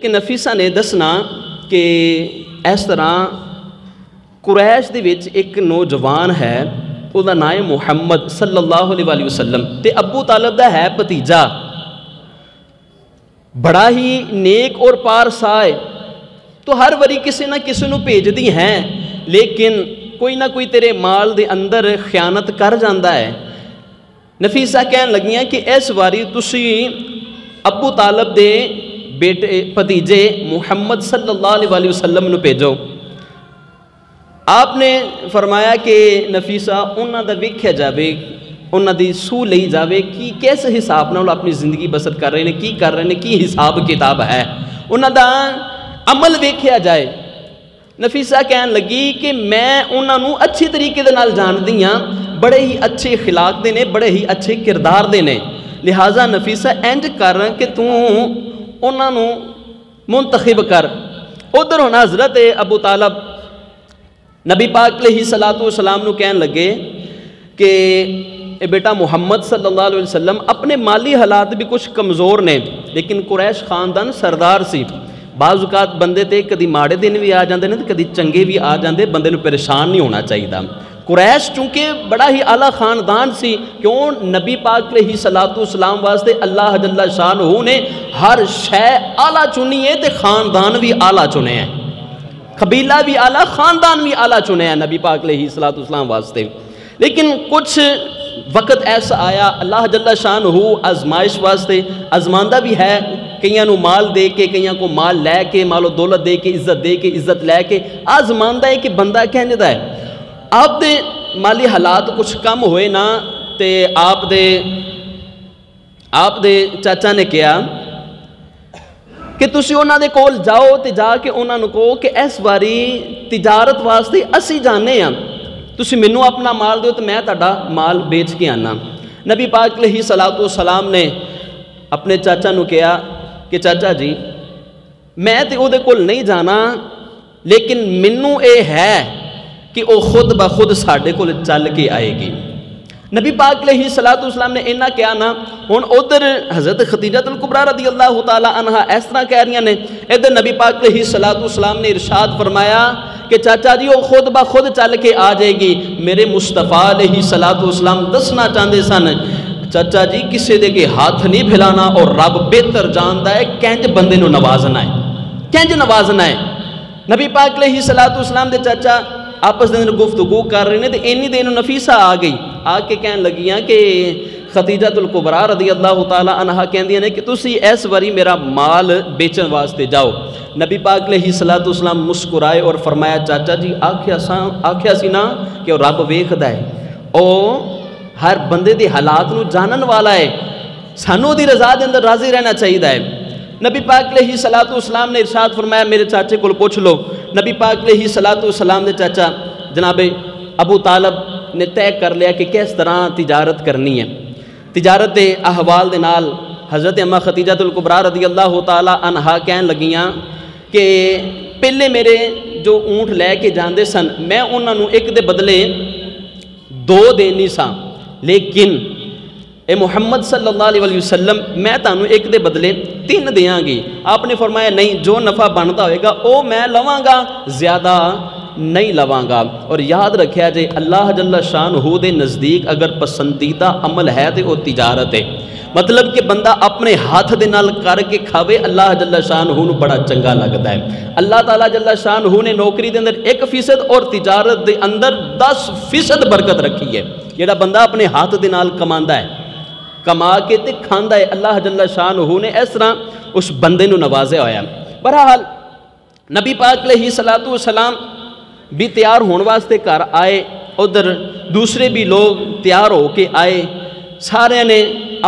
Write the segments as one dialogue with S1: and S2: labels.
S1: کہ نفیسہ نے دسنا کہ اس طرح قریش دے وچ ایک نوجوان ہے، وہ دا نام ہے محمد صلی اللہ علیہ وسلم، تے ابو طالب دا ہے بھتیجا، بڑا ہی نیک اور پارسا ہے، تو ہر وری کسی نہ کسی نو بھیج دی ہیں، لیکن کوئی نہ کوئی تیرے مال دے اندر خیانت کر جاندا ہے۔ نفیسہ کہن لگیاں کہ اس واری تسی ابو طالب دے بیٹے بھتیجے محمد صلی اللہ علیہ وسلم نو بھیجو۔ آپ نے فرمایا کہ نفیسہ انہاں دا ویکھیا جاوے، انہاں دی سو لئی جاوے کہ کس حساب نال اپنی زندگی بسر کر رہے ہیں، کی کر رہے ہیں، کی حساب کتاب ہے، انہاں دا عمل ویکھیا جائے۔ نفیسہ کہن لگی کہ میں انہاں نو اچھی طریقے دے نال جان دیاں، بڑے ہی اچھے اخلاق دے نے، بڑے ہی اچھے کردار دے نے، لہٰذا نفیسہ انج کر کہ تو انہاں نو منتخب کر۔ ادھر ہونا حضرت ابو طالب نبی پاک علیہ السلام نو کہن لگے کہ اے بیٹا محمد صلی اللہ علیہ وسلم اپنے مالی حالات بھی کچھ کمزور نے، لیکن قریش خاندان سردار سی، بعض اوقات بندے تے کدی ماڑے دن بھی آ جاندے نے تے کدی چنگے بھی آ جاندے، بندے نو پریشان نہیں ہونا چاہیے۔ قریش چونکہ بڑا ہی اعلیٰ خاندان سی، کیوں نبی پاک علیہ السلام واسطے اللہ جل شانہ نے ہر شے اعلیٰ چنی ہے تے خاندان بھی اعلیٰ چنے ہیں، قبیلہ بھی اعلیٰ، خاندان بھی اعلیٰ چنے ہیں نبی پاک علیہ السلام واسطے۔ لیکن کچھ وقت ایسا آیا اللہ جل شانہ آزمائش واسطے آزماندہ بھی ہے، کئیاں نو مال دے کے، کئیاں کو مال لے کے، مال و دولت دے کے عزت لے کے آزماندہ ہے کہ بندہ کہنے دا ہے۔ آپ دے مالی حالات کچھ کم ہوئے نا تے آپ دے چاچا نے کیا کہ تسی انہاں دے کول جاؤ تے جا کے انہاں نو کہو کہ اس واری تجارت واسطے اسی جانے ہیں، تسی مینوں اپنا مال دیو تے میں تہاڈا مال بیچ کے آنا۔ نبی پاک علیہ السلام نے اپنے چاچا نو کہا کہ چاچا جی میں تے او دے کول نہیں جانا، لیکن مینوں اے ہے کہ او خود بخود ساڈے کول چل کے آئے گی۔ نبی پاک علیہ السلام نے اینا کیا نا، ہن ادھر حضرت خدیجہ الکبریٰ رضی اللہ تعالی عنہ اس طرح کہہ رہی ہیں، ادھر نبی پاک علیہ السلام نے ارشاد فرمایا کہ چاچا جی وہ خود بخود چل کے آ جائے گی۔ میرے مصطفیٰ علیہ السلام دسنا چاہتے سن چاچا جی کسے دے کے ہاتھ نہیں پھیلانا، اور رب بہتر جانتا ہے کینج بندے نو نوازنا ہے، کینج نوازنا ہے۔ نبی پاک علیہ السلام دے چاچا آپس دے گفتگو کر رہے ہیں تو اینی دیر نفیسہ آ گئی، آ کے کہن لگیاں کہ خدیجہ الکبریٰ رضی اللہ تعالی عنہ کہندیاں نے کہ تسی اس واری میرا مال بیچن واسطے جاؤ۔ نبی پاک علیہ السلام مسکرائے اور فرمایا چاچا جی آکھیا سی نا کہ وہ رب ویکھدا ہے، او ہر بندے دے حالات نو جانن والا ہے، سانو دی رضا دے اندر راضی رہنا چاہیے ہے۔ نبی پاک علیہ السلام نے ارشاد فرمایا میرے چاچے کو پوچھ لو۔ نبی پاک علیہ السلام نے چاچا جناب ابو طالب نے طے کر لیا کہ کس طرح تجارت کرنی ہے۔ تجارت دے احوال دے نال حضرت اماں خدیجہ الکبریٰ رضی اللہ تعالی عنہا کہن لگیاں کہ پہلے میرے جو اونٹ لے کے جاندے سن میں انہاں نو ایک دے بدلے 2 دینی سا، لیکن اے محمد صلی اللہ علیہ وسلم میں تانوں ایک دے بدلے 3 دیاں گی۔ آپ نے فرمایا نہیں، جو نفع بنتا ہوئے گا او میں لواں گا، زیادہ نہیں لواں گا۔ اور یاد رکھیا جے اللہ جل شانہ دے نزدیک اگر پسندیدہ عمل ہے تو وہ تجارت ہے، مطلب کہ بندہ اپنے ہاتھ دے نال کر کے کھاوے اللہ جل شانہ نو بڑا چنگا لگتا ہے۔ اللہ تعالیٰ جل شانہ نے نوکری دے اندر 1% اور تجارت دے اندر 10% برکت رکھی ہے۔ جیڑا بندہ اپنے ہاتھ دے نال کماندا ہے، کما کے تے کھاندا ہے، اللہ جل شانہ نے اس طرح اس بندے نو نوازیا ہویا ہے۔ بہرحال نبی پاک علیہ السلام بھی تیار ہونے واسطے گھر آئے، ادھر دوسرے بھی لوگ تیار ہو کے آئے، سارے نے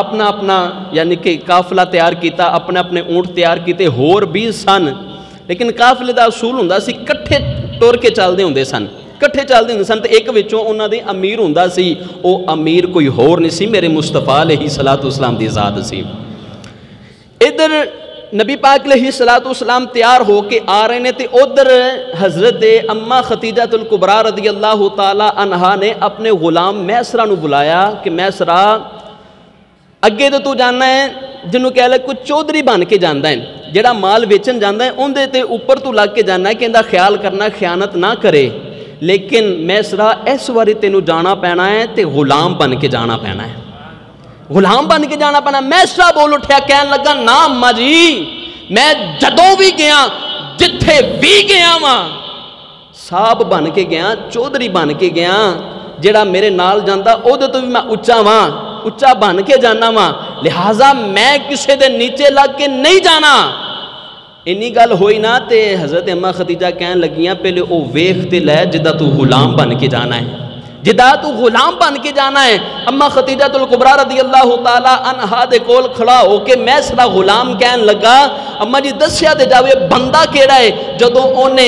S1: اپنا اپنا یعنی کہ قافلہ تیار کیتا، اپنے اپنے اونٹ تیار کیتے، ہور بھی سن، لیکن قافلے دا اصول ہوندا سی کٹھے ٹر کے چلدے ہوندے سن، کٹھے چلدے ہوندے سن، تے ایک وچوں انہاں دے امیر ہوندا سی، او امیر کوئی ہور نہیں سی، میرے مصطفیٰ علیہ السلام دی ذات سی۔ ادھر نبی پاک علیہ السلام تیار ہو کے آ رہے ہیں، تے ادھر حضرت اماں خدیجہ الکبریٰ رضی اللہ تعالی عنہا نے اپنے غلام میسرہ نو بلایا کہ میسرہ اگے تو جاننا ہے جنہوں کہہ لے کچھ چودھری بن کے جاندا ہے، ਜਿਹੜਾ ਮਾਲ ਵੇਚਣ ਜਾਂਦਾ ਹੈ ਉਹਦੇ ਤੇ ਉੱਪਰ ਤੂੰ ਲੱਗ ਕੇ ਜਾਣਾ ਕਿ ਇਹਦਾ ਖਿਆਲ ਕਰਨਾ ਖਿਆਨਤ ਨਾ ਕਰੇ, ਲੇਕਿਨ ਮੈਸਰਾ ਇਸ ਵਾਰੀ ਤੈਨੂੰ ਜਾਣਾ ਪੈਣਾ ਹੈ ਤੇ ਗੁਲਾਮ ਬਣ ਕੇ ਜਾਣਾ ਪੈਣਾ ਹੈ, ਗੁਲਾਮ ਬਣ ਕੇ ਜਾਣਾ ਪੈਣਾ। ਮੈਸਰਾ ਬੋਲ ਉੱਠਿਆ, ਕਹਿਣ ਲੱਗਾ ਨਾ ਅੰਮਾ ਜੀ, ਮੈਂ ਜਦੋਂ ਵੀ ਗਿਆ, ਜਿੱਥੇ ਵੀ ਗਿਆ ਵਾਂ, ਸਾਹਬ ਬਣ ਕੇ ਗਿਆ, ਚੌਧਰੀ ਬਣ ਕੇ ਗਿਆ, ਜਿਹੜਾ ਮੇਰੇ ਨਾਲ ਜਾਂਦਾ ਉਹਦੇ ਤੋਂ ਵੀ ਮੈਂ ਉੱਚਾ ਵਾਂ, ਉੱਚਾ ਬਣ ਕੇ ਜਾਣਾ ਵਾਂ, ਲਿਹਾਜ਼ਾ ਮੈਂ ਕਿਸੇ ਦੇ ਨੀਚੇ ਲੱਗ ਕੇ ਨਹੀਂ ਜਾਣਾ। ਇੰਨੀ ਗੱਲ ਹੋਈ ਨਾ ਤੇ ਹਜ਼ਰਤ ਅੰਮਾ ਖਦੀਜਾ ਕਹਿਣ ਲੱਗੀਆਂ ਪਹਿਲੇ ਉਹ ਵੇਖ ਤੇ ਲੈ ਜਿੱਦਾਂ ਤੂੰ ਗੁਲਾਮ ਬਣ ਕੇ ਜਾਣਾ ਹੈ, ਜਿੱਦਾਂ ਤੂੰ ਗੁਲਾਮ ਬਣ ਕੇ ਜਾਣਾ ਹੈ। ਅੰਮਾ ਖਦੀਜਤੁਲ ਕੁਬਰਾ ਰਜ਼ੀ ਅੱਲਾਹੁ ਤਾਲਾ ਅਨਹਾ ਦੇ ਕੋਲ ਖੜਾ ਹੋ ਕੇ ਮੈਸਰਾ ਗੁਲਾਮ ਕਹਿਣ ਲੱਗਾ, ਅੰਮਾ ਜੀ ਦੱਸਿਆ ਤੇ ਜਾਵੇ ਬੰਦਾ ਕਿਹੜਾ ਹੈ। ਜਦੋਂ ਉਹਨੇ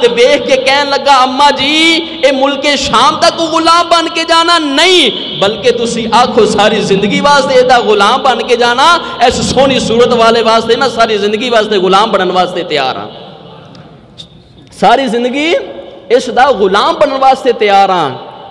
S1: ਤੇ ਵੇਖ ਕੇ ਕਹਿਣ ਲੱਗਾ, ਅੰਮਾ ਜੀ ਇਹ ਮੁਲਕੇ ਸ਼ਾਮ ਤੱਕ ਗੁਲਾਮ ਬਣ ਕੇ ਜਾਣਾ ਨਹੀਂ, ਬਲਕਿ ਤੁਸੀਂ ਆਖੋ ਸਾਰੀ ਜ਼ਿੰਦਗੀ ਵਾਸਤੇ ਇਹਦਾ ਗੁਲਾਮ ਬਣ ਕੇ ਜਾਣਾ। ਇਸ ਸੋਹਣੀ ਸੂਰਤ ਵਾਲੇ ਵਾਸਤੇ ਮੈਂ ਸਾਰੀ ਜ਼ਿੰਦਗੀ ਵਾਸਤੇ ਗੁਲਾਮ ਬਣਨ ਵਾਸਤੇ ਤਿਆਰ ਹਾਂ, ਸਾਰੀ ਜ਼ਿੰਦਗੀ ਇਸ ਦਾ ਗੁਲਾਮ ਬਣਨ ਵਾਸਤੇ ਤਿਆਰ ਹਾਂ।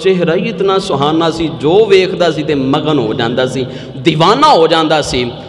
S1: ਚਿਹਰਾ ਹੀ ਇਤਨਾ ਸੁਹਾਨਾ ਸੀ, ਜੋ ਵੇਖਦਾ ਸੀ ਤੇ ਮਗਨ ਹੋ ਜਾਂਦਾ ਸੀ, دیਵਾਨਾ ਹੋ ਜਾਂਦਾ ਸੀ।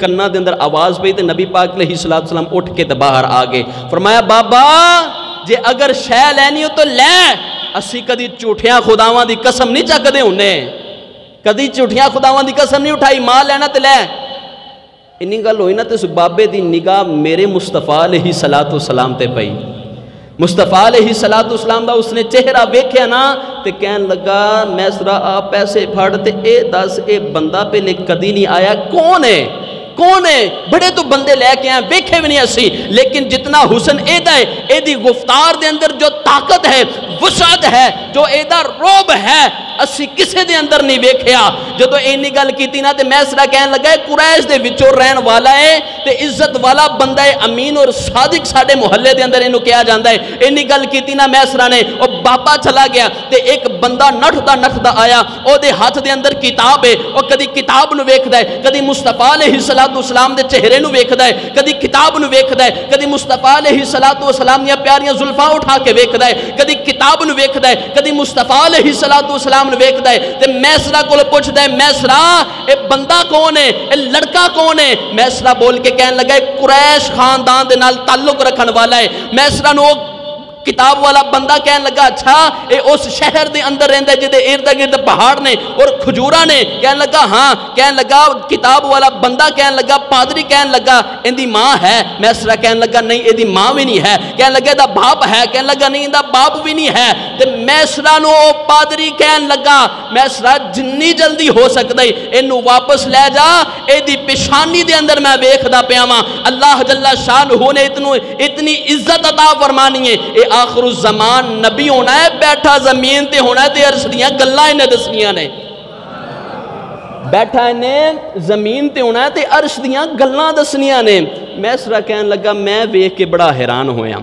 S1: کناں دے اندر آواز پئی تے نبی پاک علیہ السلام اٹھ کے تے باہر آ گئے. فرمایا بابا جے اگر شے لینی ہو تو لے, اسی کدی جھوٹیاں خداواں دی قسم نہیں چکدے ہونے, کدی جھوٹیاں خداواں دی قسم نہیں اٹھائی, ماں لینا تے لے. اینی گل ہوئی نا تے اس بابے دی نگاہ میرے مصطفیٰ علیہ السلام تے پئی. مصطفیٰ علیہ السلام دا اس نے چہرہ ویکھیا نا تے کہن لگا میسرا آ پیسے پھڑ تے اے دس اے بندہ پہلے کدی نہیں آیا, کون ہے کون ہے؟ بڑے تو بندے لے کے آئے ویکھے بھی نہیں اسی, لیکن جتنا حسن ایدہ ہے, ایدی گفتار دے اندر جو طاقت ہے, وسعت ہے, جو ایدہ روب ہے, اسی کسے دے اندر نہیں ویکھیا. جدو اینی گل کیتی نا تے میسرا کہن لگا ہے قریش دے وچوں رہن والا ہے تے عزت والا بندہ ہے, امین اور صادق ساڈے محلے دے اندر اینو کہا جاندا ہے. اینی گل کیتی نا میسرا نے, او بابا چلا گیا تے ایک بندہ نٹھدا آیا, او دے ہاتھ دے اندر کتاب ہے, او کدی کتاب نو ویکھدا ہے, کدی مصطفیٰ علیہ السلام دے چہرے نو ویکھدا ہے, کدی کتاب نو ویکھدا ہے, کدی مصطفیٰ علیہ السلام دیا پیاریاں زلفاں اٹھا کے ویکھدا ہے, کدی کتاب نو ویکھدا ہے, کدی مصطفیٰ علیہ السلام نو ویکھدا ہے. تے میسرا کول پوچھدا ہے میسرا اے بندہ کون ہے, اے لڑکا کون ہے؟ میسرا بول کے کہن لگا ہے قریش خاندان دے نال تعلق رکھن والا ہے. میسرا نو کتاب والا بندہ کہن لگا اچھا اے اس شہر دے اندر رہندا ہے جدے ارد گرد پہاڑ نے اور کھجوراں نے؟ کہن لگا ہاں. کہن لگا کتاب والا بندہ کہن لگا پادری کہن لگا ایندی ماں ہے؟ میسرا کہن لگا نہیں ایندی ماں بھی نہیں ہے. کہن لگا دا باپ ہے؟ کہن لگا نہیں دا باپ بھی نہیں ہے. تے میسرا نو پادری کہن لگا میسرا جنی جلدی ہو سکدا ہے اینو واپس لے جا, ایدی پیشانی دے اندر میں ویکھدا پیا واں اللہ جل شانہ نے اتنی عزت عطا فرمانی ہے. اے آخر الزمان نبی ہونا ہے, بیٹھا زمین تے ہونا ہے تے عرش دیاں گلاں انہیں دسنیاں نے, بیٹھا انہیں زمین تے ہونا ہے تے عرش دیاں گلاں دسنیاں نے. میسرا کہن لگا میں ویکھ کے بڑا حیران ہویا.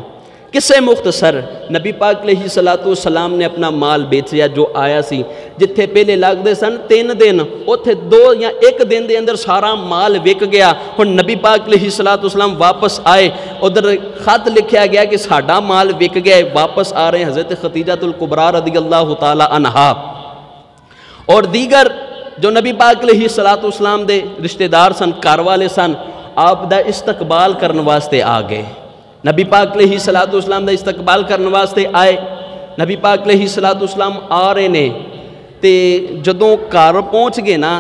S1: کسے مختصر نبی پاک علیہ السلام نے اپنا مال بیچیا جو آیا سی, جتھے پہلے لگ دے سن 3 دن, اوتھے 2 یا 1 دن دے اندر سارا مال وک گیا. ہن نبی پاک علیہ السلام واپس آئے, ادھر خط لکھیا گیا کہ ساڈا مال وک گیا ہے. واپس آ رہے ہیں حضرت خدیجہ الکبریٰ رضی اللہ تعالی عنہا اور دیگر جو نبی پاک علیہ السلام دے رشتہ دار سن, گھر والے سن, آپ دا استقبال کرنے واسطے آ گئے. نبی پاک علیہ السلام دا استقبال کرنے واسطے آئے. نبی پاک علیہ السلام آ رہے نے تے جدوں گھر پہنچ گئے نا,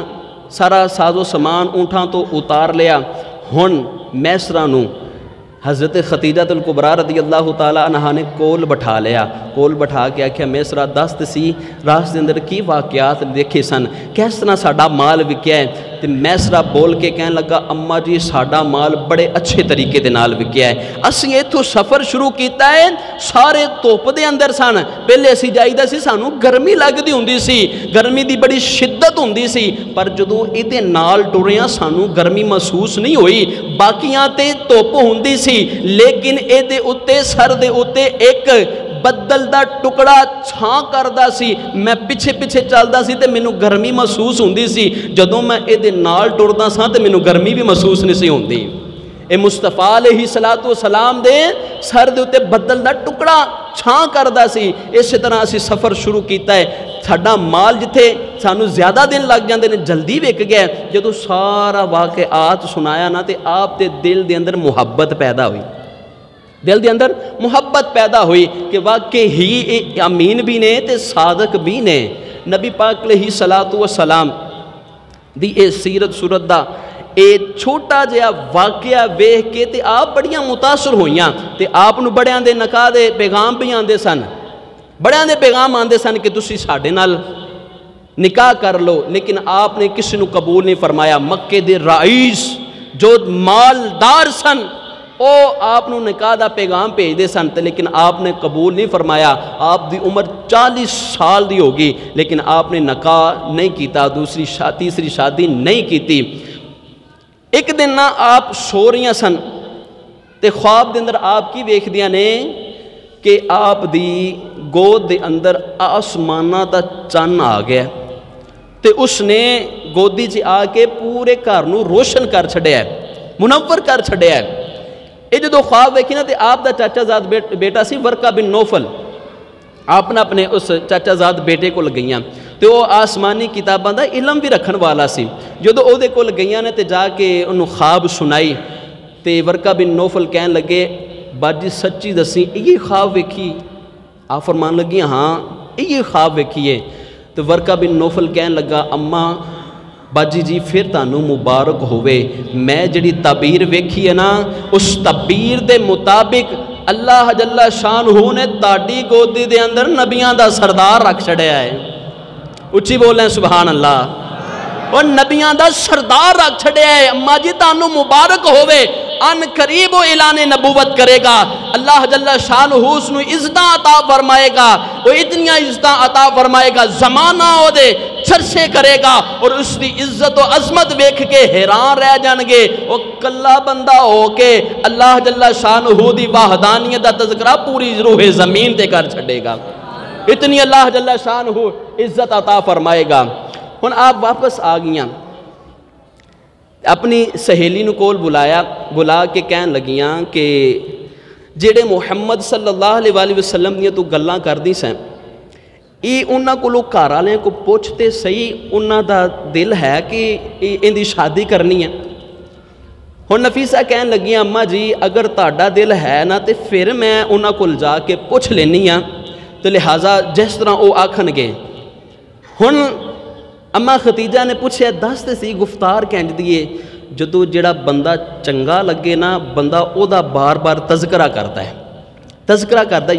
S1: سارا ساز و سامان اونٹھاں تو اتار لیا. ہن میسرا نو حضرت خدیجہ الکبریٰ رضی اللہ تعالی عنہا نے کول بٹھا لیا. کول بٹھا کے آکھیا میسرا دست سی راس دے اندر کی واقعات دیکھے سن, کس طرح ساڈا مال وکیا ہے؟ تے میسرا بول کے کہن لگا اما جی ساڈا مال بڑے اچھے طریقے دے نال وکیا ہے. اسی ایتھوں سفر شروع کیتا ہے, سارے دھوپ دے اندر سن, پہلے اسی جائیدا سی سانو گرمی لگدی ہوندی سی, گرمی دی بڑی شدت ہوندی سی, پر جدوں ایدے نال ٹریاں سانو گرمی محسوس نہیں ہوئی. باقیاں تے دھوپ ہوندی سی لیکن اے دے اتے سر دے اتے ایک بدل دا ٹکڑا چھاں کردا سی. میں پیچھے پیچھے چلدا سی تے مینوں گرمی محسوس ہوندی سی, جدوں میں اے دے نال ٹردا سا تے مینوں گرمی بھی محسوس نہیں سی ہوندی. اے مصطفیٰ علیہ السلام دے سر دے اتے بدل دا ٹکڑا چھاں کردا سی. اسی طرح اسی سفر شروع کیتا ہے. ساڈا مال جتھے سانو زیادہ دن لگ جاندے نے جلدی وک گیا. جدوں سارا واقعات سنایا نا تے آپ دے دل دے اندر محبت پیدا ہوئی, دل دے اندر محبت پیدا ہوئی کہ واقعی ہی اے امین بھی نے تے صادق بھی نے. نبی پاک علیہ السلام دی اے سیرت صورت دا اے چھوٹا جہا واقعہ ویکھ کے تے آپ بڑیاں متاثر ہوئیاں. تے آپ نو بڑیاں دے نکاح دے پیغام بھی آندے سن, بڑیاں دے پیغام آندے سن کہ تسی ساڈے نال نکاح کر لو, لیکن آپ نے کسی نو قبول نہیں فرمایا. مکے دے رئیس جو مالدار سن او آپ نو نکاح دا پیغام بھیج دے سن, لیکن آپ نے قبول نہیں فرمایا. آپ دی عمر 40 سال دی ہوگی لیکن آپ نے نکاح نہیں کیتا, تیسری شادی نہیں کیتی. ایک دن نا آپ سو رہیاں سن تے خواب دے اندر آپ کی ویکھدیاں نے کہ آپ دی گود دے اندر آسمانہ دا چن آ گیا تے اس نے گودی چ آ کے پورے گھر نو روشن کر چھڈیا ہے, منور کر چھڈیا ہے. یہ جدو خواب ویکھی نا تے آپ دا چاچا زاد بیٹا سی ورقہ بن نوفل, آپ نے اپنے اس چاچا زاد بیٹے کو گئیاں. تو وہ آسمانی کتاباں دا علم بھی رکھن والا سی. جدو او دے کول گئیاں نے تے جا کے انہوں خواب سنائی تے ورقہ بن نوفل کہن لگے باجی سچی دسی یہ خواب ویکھی؟ آپ فرمان لگی ہاں یہ خواب ویکھیے. تو ورقہ بن نوفل کہن لگا اماں باجی جی پھر تانوں مبارک ہوئے، میں جڑی تعبیر ویکھی ہے نا اس تعبیر دے مطابق اللہ جل شانہ نے تاڑی گودی دے اندر نبیاں دا سردار رکھ چھڑیا ہے. اچھی بولیں سبحان اللہ. اور نبیاں دا سردار رکھ چھڑیا ہے. اماں جی تانوں مبارک ہوئے، ان قریب و اعلان نبوت کرے گا. اللہ جل شانہ اس نو عزتاں عطا فرمائے گا، وہ اتنی عزتاں عطا فرمائے گا زمانہ او دے چرچے کرے گا اور اس دی عزت و عظمت ویکھ کے حیران رہ جان گے. وہ کلا بندہ ہو کے اللہ جل شانہ دی وحدانیت دا تذکرہ پوری روح زمین تے کر چھڑے گا. اتنی اللہ جل شانہ عزت عطا فرمائے گا. ہن آپ واپس آ گیاں، اپنی سہیلی نو کول بلا کے کہن لگیاں کہ جڑے محمد صلی اللہ علیہ وآلہ وسلم دیاں تو گلاں کردی سیں یہ انہاں کو لوگ گھر والے کو پوچھتے صحیح انہاں دا دل ہے کہ ان دی شادی کرنی ہے. ہن نفیسہ کہن لگیاں اماں جی اگر تہاڈا دل ہے نا تے پھر میں انہاں کو جا کے پوچھ لینی ہاں تو لہٰذا جس طرح وہ آکھن گے. ہن اماں ختیجہ نے پوچھے دس تے سی گفتار کہنج دیئے جدو جڑا بندہ چنگا لگے نا بندہ او دا بار بار تذکرہ کرتا ہے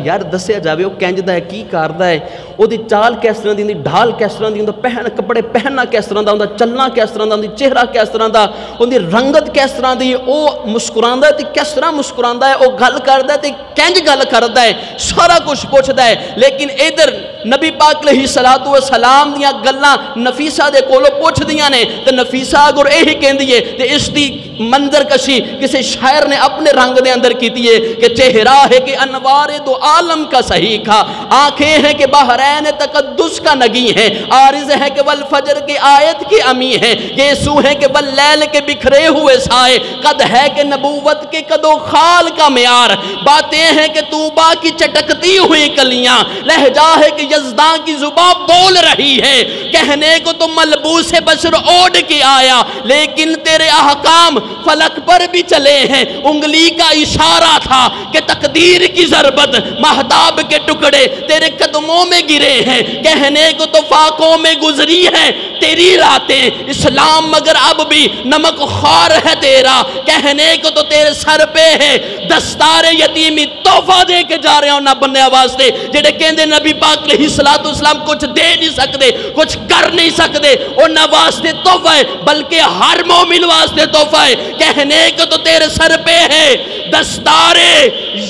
S1: یار دسیا جاوے وہ کہنج دا ہے کی کاردا ہے او دی چال کس طرح دی ڈھال کس طرح دی پہن کپڑے پہننا کس طرح دا چلنا کس طرح دا چہرہ کس طرح دا ان دی رنگت کس طرح دی او مسکراندا ہے تے کس طرح مسکراندا ہے او گل کردا ہے تے کینج گل کردا ہے سارا کچھ پوچھدا ہے. لیکن ادھر نبی پاک علیہ الصلوۃ والسلام دیاں گلاں نفیسہ دے کولوں پوچھ دیاں نے تے نفیسہ اگر یہی کہندی ہے تے اس دی منظر کشی کسی شاعر نے اپنے رنگ دے اندر کیتی ہے کہ چہرہ ہے کہ انوار دو عالم کا صحیح کھا، آنکھیں ہیں کہ بحرین تقدس کا نگی ہیں، عارض ہے کہ والفجر کی آیت کی امی ہیں، یسوع ہے کہ واللیل کے بکھرے ہوئے سائے، قد ہے کہ نبوت کے قد و خال کا معیار، باتیں ہیں کہ طوبہ کی چٹکتی ہوئی کلیاں، لہجہ ہے کہ یزداں کی زبان بول رہی ہے، کہنے کو تو ملبوس بشر اوڑ کے آیا لیکن تیرے احکام فلک پر بھی چلے ہیں، انگلی کا اشارہ تھا کہ تقدیر کی ضربت مہتاب کے ٹکڑے تیرے قدموں میں گرے ہیں، کہنے کو تو فاقوں میں گزری ہے تیری راتیں، اسلام مگر اب بھی نمک خوار ہے تیرا، کہنے کو تو تیرے سر پہ ہے دستار یتیمی، تحفہ دے کے جا رہے ہوں نہ بننے واسطے جڑے کہندے نبی پاک علیہ السلام کچھ دے نہیں سکتے کچھ کر نہیں سکتے، اور نہ واسطے تحفہ ہے بلکہ ہر مومن واسطے تحفہ ہے، کہنے کو تو تیرے سر پہ ہے دستار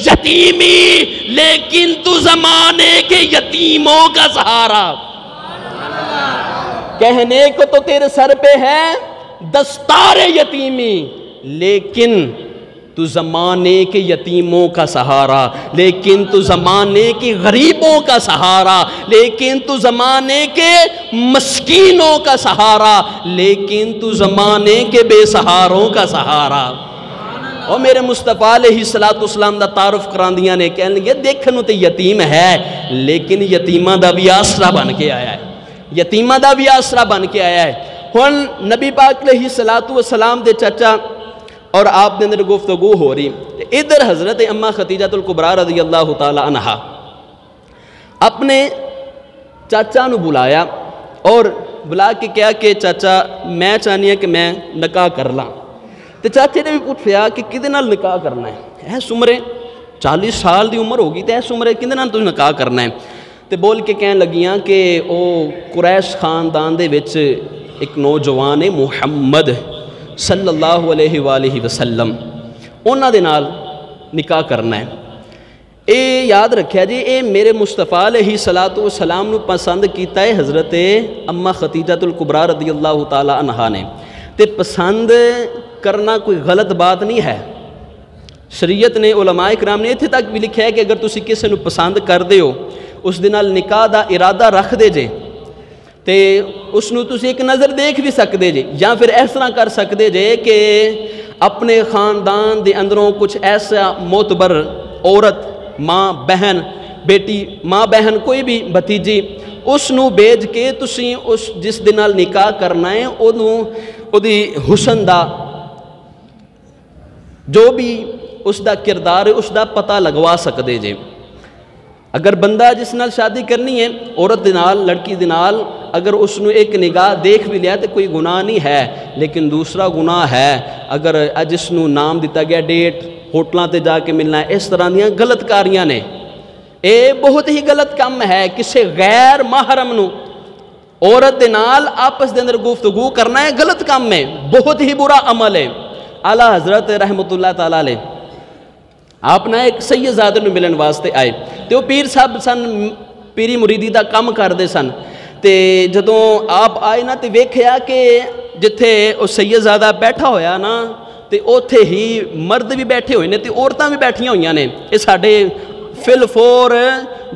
S1: یتیمی لیکن تو زمانے کے یتیموں کا سہارا، کہنے کو تو تیرے سر پہ ہے دستار یتیمی لیکن تو زمانے کے یتیموں کا سہارا، لیکن تو زمانے کے غریبوں کا سہارا، لیکن تو زمانے کے مسکینوں کا سہارا، لیکن تو زمانے کے بے سہاروں کا سہارا. اور میرے مصطفیٰ علیہ السلام دا تعارف کراندیاں نے کہنے لگے دیکھنو تے یتیم ہے لیکن یتیمہ دا بھی آسرا بن کے آیا ہے، یتیمہ دا بھی آسرا بن کے آیا ہے. ہن نبی پاک علیہ السلام دے چچا اور آپ نے اندر گفتگو ہو رہی، ادھر حضرت اماں خدیجہ الکبریٰ رضی اللہ تعالی عنہا اپنے چاچا نو بلایا اور بلا کے کہا کہ چاچا میں چاہنی ہے کہ میں نکاح کر لاں. تو چاچے نے بھی پوچھا کہ کدے نال نکاح کرنا ہے، ایس عمرے 40 سال دی عمر ہوگی تو ایس عمرے کدے نال تو نکاح کرنا ہے. تو بول کے کہنے لگیاں کہ او قریش خاندان دے وچ ایک نوجوان ہے محمد صلی اللہ علیہ وآلہ وسلم، انہاں دے نال نکاح کرنا ہے. اے یاد رکھیا جی اے میرے مصطفیٰ علیہ السلام نو پسند کیتا ہے حضرت اماں خدیجہ الکبریٰ رضی اللہ تعالی عنہا نے. تے پسند کرنا کوئی غلط بات نہیں ہے، شریعت نے علماء کرام نے اتھے تک بھی لکھا ہے کہ اگر تسی کسی نو پسند کر دے ہو اس دن نکاح دا ارادہ رکھ دے جے تے اس نو تسی ایک نظر دیکھ بھی سکتے جے، یا پھر اس طرح کر سکتے جے کہ اپنے خاندان دے اندروں کچھ ایسا معتبر عورت ماں بہن بیٹی ماں بہن کوئی بھی بھتیجی اس نو بیج کے تسی اس جس دے نال نکاح کرنا ہے دی حسن دا جو بھی اس دا کردار ہے اس دا پتہ لگوا سکدے جے۔ اگر بندہ جس نال شادی کرنی ہے عورت دے نال لڑکی دے نال اگر اس نو ایک نگاہ دیکھ بھی لیا تو کوئی گناہ نہیں ہے، لیکن دوسرا گناہ ہے اگر جس نو نام دیتا گیا ڈیٹ ہوٹلاں تے جا کے ملنا ہے، اس طرح دیاں غلط کاریاں نے، اے بہت ہی غلط کام ہے۔ کسے غیر محرم نو عورت دے نال آپس دے اندر گفتگو کرنا ہے غلط کام ہے، بہت ہی برا عمل ہے۔ اعلیٰ حضرت رحمۃ اللہ تعالیٰ علیہ آپ نہ ایک سید زادے نو ملن واسطے آئے تے وہ پیر صاحب سن، پیری مریدی دا کم کردے سن، تے جدوں آپ آئے نا تے ویکھیا کہ جتھے وہ سید زادہ بیٹھا ہویا نا تے اوتھے ہی مرد بھی بیٹھے ہوئے نے تے عورتاں بھی بیٹھیاں ہوئیاں نے۔ یہ ساڈے فل فور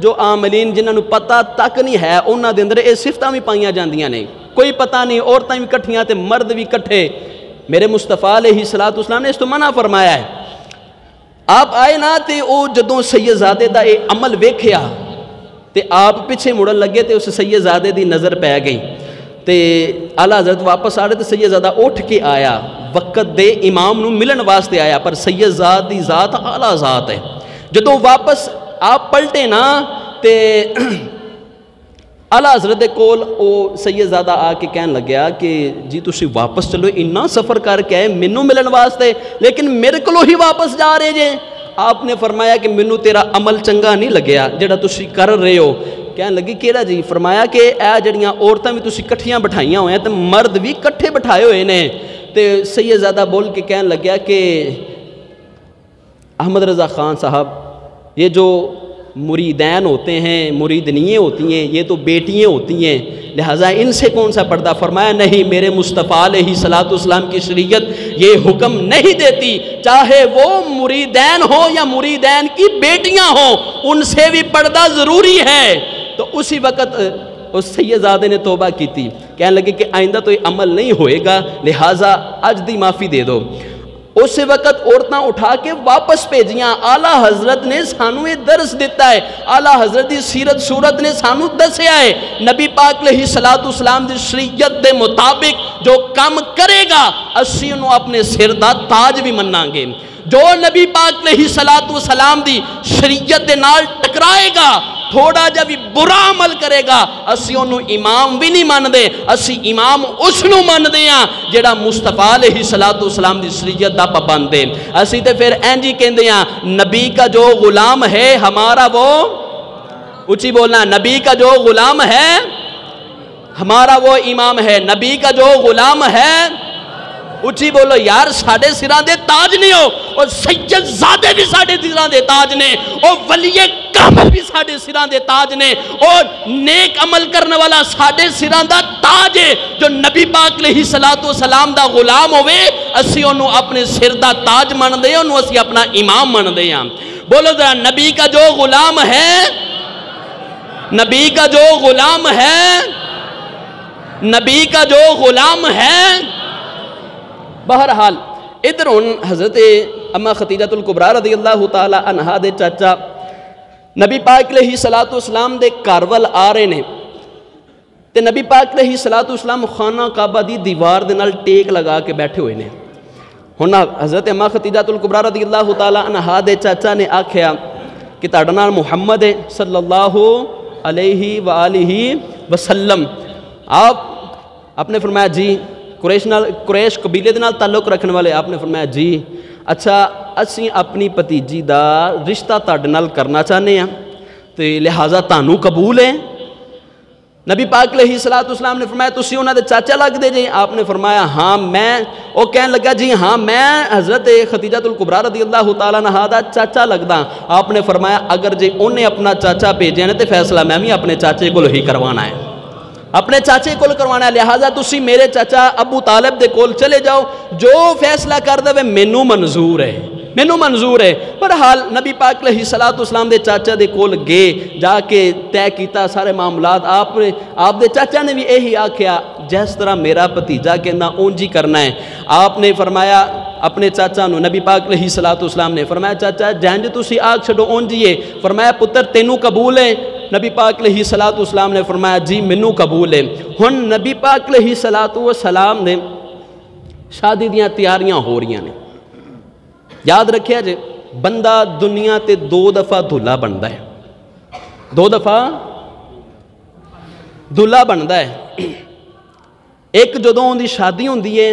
S1: جو عاملین جنہاں نو پتہ تک نہیں ہے انہاں دے اندر یہ صفتاں بھی پائیاں جاندیاں نے، کوئی پتہ نہیں، عورتاں بھی کٹھیاں تے مرد بھی کٹھے۔ میرے مصطفیٰ علیہ الصلوۃ والسلام نے اس تو منع فرمایا ہے۔ آپ آئے نا تے او جدوں سید زادے دا اے عمل ویکھیا تے آپ پیچھے مڑن لگے تے اس سید زادے دی نظر پہ گئی تے اعلیٰ حضرت واپس آ رہے تے سید زادہ اٹھ کے آیا، وقت دے امام نو ملن واسطے آیا، پر سید زاد دی ذات اعلیٰ ذات ہے۔ جدوں واپس آپ پلٹے نا تے اعلیٰ حضرت دے کول او سید زادہ آ کے کہن لگیا کہ جی تسی واپس چلو، اتنا سفر کر کے آئے مینوں ملن واسطے لیکن میرے کولو ہی واپس جا رہے جے۔ آپ نے فرمایا کہ مینوں تیرا عمل چنگا نہیں لگیا جڑا تسی کر رہے ہو۔ کہن لگی کیڑا جی؟ فرمایا کہ اے جڑیاں عورتاں بھی تسی کٹھیاں بٹھائیاں ہوئے ہیں تے مرد بھی کٹھے بٹھائے ہوئے نے۔ تے سید زادہ بول کے کہن لگیا کہ احمد رضا خان صاحب، یہ جو مریدین ہوتے ہیں، مریدنییں ہوتی ہیں، یہ تو بیٹیاں ہوتی ہیں، لہٰذا ان سے کون سا پردہ؟ فرمایا نہیں، میرے مصطفیٰ علیہ الصلوۃ والسلام کی شریعت یہ حکم نہیں دیتی، چاہے وہ مریدین ہو یا مریدین کی بیٹیاں ہوں، ان سے بھی پردہ ضروری ہے۔ تو اسی وقت اس سید زادے نے توبہ کی تھی، کہنے لگے کہ آئندہ تو یہ عمل نہیں ہوئے گا، لہٰذا اج دی معافی دے دو۔ اس وقت عورتاں اٹھا کے واپس بھیجیاں۔ اعلیٰ حضرت نے سانو یہ درس دیتا ہے، اعلیٰ حضرت دی سیرت صورت نے سانو دسیا ہے، نبی پاک علیہ الصلوۃ والسلام دی شریعت دے مطابق جو کام کرے گا اسی انہوں اپنے سر دا تاج بھی مناں گے۔ جو نبی پاک علیہ الصلوۃ والسلام دی شریعت دے نال ٹکرائے گا، تھوڑا جا بھی برا عمل کرے گا، اسی انہوں امام بھی نہیں مان دے، اسی امام اس نو مان دے ہیں جڑا مصطفیٰ علیہ الصلوۃ والسلام دی شریعت دا پابند ہے۔ اسی تے پھر اینجی کہندے ہیں نبی کا جو غلام ہے ہمارا وہ، اچھی بولنا، نبی کا جو غلام ہے ہمارا وہ امام ہے، نبی کا جو غلام ہے، اچھی بولو یار، ساڑھے سران دے تاج نہیں ہو، اور سید زادے بھی ساڑھے سران دے تاج نے، اور ولی کامل بھی ساڑھے سران دے تاج نے، اور نیک عمل کرنے والا ساڑھے سران دا تاج ہے۔ جو نبی پاک علیہ الصلوۃ والسلام دا غلام ہوئے، اسی انہوں اپنے سر دا تاج مان دے ہیں، انہوں اسی اپنا امام مان دے ہیں۔ بولو ذرا، نبی کا جو غلام ہے، نبی کا جو غلام ہے، نبی کا جو غلام ہے۔ بہرحال ادھر ان حضرت اما خدیجہ الکبریٰ رضی اللہ تعالی عنہا دے چاچا نبی پاک علیہ الصلوۃ والسلام دے کارول آ رہے نے تے نبی پاک علیہ الصلوۃ والسلام خانہ کعبہ دی دیوار دے نال ٹیک لگا کے بیٹھے ہوئے نے۔ ہن حضرت اما خدیجہ الکبریٰ رضی اللہ تعالی عنہا دے چاچا نے آکھیا کہ تہاڈے نال محمد صلی اللہ علیہ وآلہ وسلم۔ آپ نے فرمایا جی، قریش قبیلے دے نال تعلق رکھنے والے، آپ نے فرمایا جی، اچھا اسی اپنی پتیجی دا رشتہ تہاڈے نال کرنا چاہنے ہیں تے لہٰذا تانوں قبول ہے؟ نبی پاک علیہ الصلوۃ والسلام نے فرمایا تسی انہاں دے چاچا لگ دے جی؟ آپ نے فرمایا ہاں میں، وہ کہنے لگا جی ہاں میں حضرت خدیجہ الکبریٰ رضی اللہ تعالیٰ عنہا دا چاچا لگدا۔ آپ نے فرمایا اگر جی انہیں اپنا چاچا بھیجے تے فیصلہ میں بھی اپنے چاچے کو ہی کروانا ہے، اپنے چاچے کول کروانا ہے، لہٰذا تسی میرے چاچا ابو طالب دے کول چلے جاؤ، جو فیصلہ کر دے مینوں منظور ہے، مینوں منظور ہے۔ بہرحال نبی پاک علیہ الصلوۃ والسلام دے چاچا دے کول گئے، جا کے طے کیتا سارے معاملات۔ آپ دے چاچا نے بھی یہی آکھیا جس طرح میرا بھتیجا کہنا اونجی کرنا ہے۔ آپ نے فرمایا اپنے چاچا نو، نبی پاک علیہ الصلوۃ والسلام نے فرمایا چاچا جنج تسی آکھ چھڈو اونجی ہے۔ فرمایا پتر تینوں قبول ہے؟ نبی پاک علیہ الصلوۃ والسلام نے فرمایا جی مینوں قبول ہے۔ ہن نبی پاک علیہ الصلوۃ والسلام نے شادی دیاں تیاریاں ہو رہی ہیں۔ یاد رکھیا جے بندہ دنیا تے 2 دفعہ دھلا بنتا ہے، 2 دفعہ دھلا بنتا ہے۔ ایک جدوں ان دی شادی ہوندی ہے،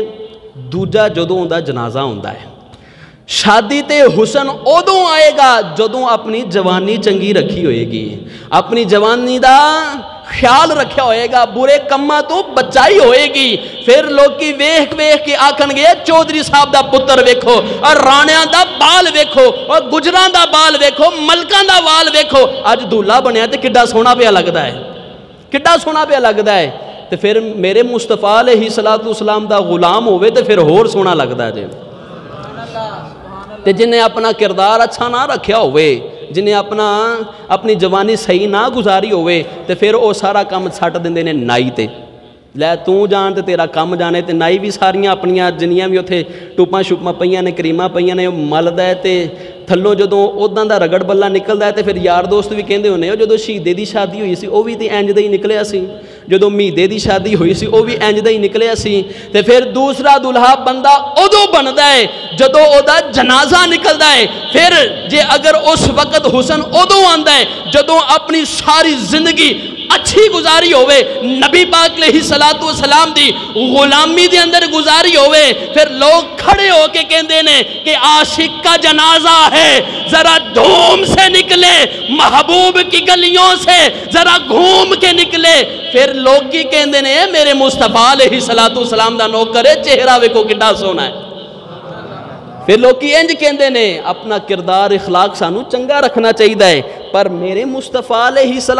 S1: دوجا جدوں ان دا جنازہ ہوندا ہے۔ شادی تے حسن ادوں آئے گا جدوں اپنی جوانی چنگی رکھی ہوئے گی، اپنی جوانی دا خیال رکھیا ہوئے گا، برے کماں تو بچائی ہوئے گی۔ پھر لوکی ویکھ ویکھ کے آکھن گے چودھری صاحب دا پتر ویکھو، اور رانیاں دا بال ویکھو، اور گجراں دا بال ویکھو، ملکاں دا بال ویکھو، اج دھولا بنیا تے کڈا سونا پیا لگدا ہے، کڈا سونا پیا لگدا ہے۔ تے پھر میرے مصطفیٰ علیہ الصلوۃ والسلام دا غلام ہوئے تے پھر ہور سونا لگدا ہے جی۔ تے جنہیں اپنا کردار اچھا نہ رکھیا ہوئے، جنہیں اپنی جوانی صحیح نہ گزاری ہوئے، تے پھر وہ سارا کام چھٹ دیندے نے نائی تے، لے تو جان تے تیرا کام جانے۔ تے نائی بھی ساریاں اپنیاں جنیاں بھی اتھے ٹوپاں شوپاں پئیاں نے، کریماں پئیاں نے، ملدا ہے تے تھلوں جدوں اوداں دا رگڑ بلا نکلدا ہے تے پھر یار دوست بھی کہندے ہونے جدوں شہیدے دی شادی ہوئی سی وہ بھی تے انج دا ہی نکلیا سی، جدوں میدے دی شادی ہوئی سی وہ بھی انج دا ہی نکلیا سی۔ تے پھر دوسرا دلہا بندہ ادوں بندا ہے جدوں او دا جنازہ نکلدا ہے۔ پھر جے اگر اس وقت حسن ادوں آندا ہے جدوں اپنی ساری زندگی اچھی گزاری ہوئے، نبی پاک علیہ الصلوۃ والسلام دی غلامی دے اندر گزاری ہوئے، پھر لوگ کھڑے ہو کے کہندے نے کہ عاشق کا جنازہ ہے، ذرا دھوم سے نکلے، محبوب کی گلیوں سے ذرا گھوم کے نکلے۔ پھر لوگ کی کہندے نے میرے مصطفیٰ علیہ الصلوۃ والسلام دا نوکر ہے، چہرہ ویکھو کڈا سونا ہے۔ پھر لوگ کی انج کہندے نے اپنا کردار اخلاق سانو چنگا رکھنا چاہیے، پر میرے مصطفیٰ علیہ الصلوۃ